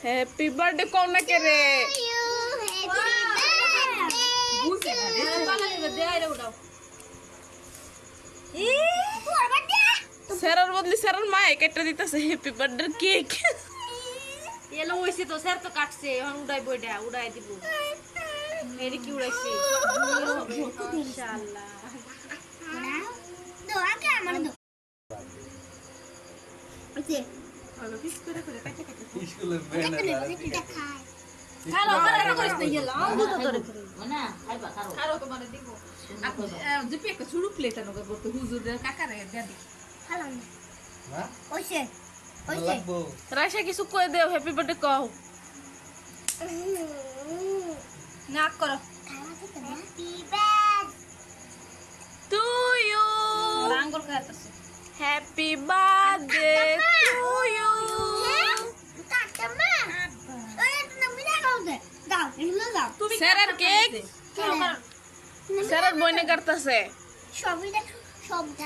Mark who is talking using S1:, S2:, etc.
S1: happy birthday कौन ना करे सेरर बदली सेरर माए केटे दिताছে हैप्पी बर्थडे केक
S2: এলো হইছে তো স্যার তো কাটছে এখন উড়াই বইডা উড়াই দিব মেরি কি উড়াইছে মাশাআল্লাহ
S3: দাও আগে আমার দাও ওকে
S2: আলো পিস করে করে কাটে কাটে
S4: স্কুলে বেনা
S3: এটা খাই
S2: খালো খালো করিস না ইয়া লাও দুটো ধরে
S5: না খাইবা খারো
S2: খালো তোমারে দিব জিপি একটা ছোট প্লেট আনো করতে হুজুরের কাকারে দেদি
S3: খালাম
S4: না
S3: ওইছে
S4: লাগবো
S1: রাশা কিছু কই দেও হ্যাপি বার্থডে কও
S2: নাক করো
S3: হ্যাপি বার্থডে
S1: টু ইউ
S2: আঙ্গুল খাইতাছে
S1: হ্যাপি বার্থডে টু ইউ
S3: কাকামা ওই না মিলা দাও দাও এগুলো দাও
S2: তুমি
S1: সেরার কেক সেরার বইনে কাটতাছে
S3: সবই সব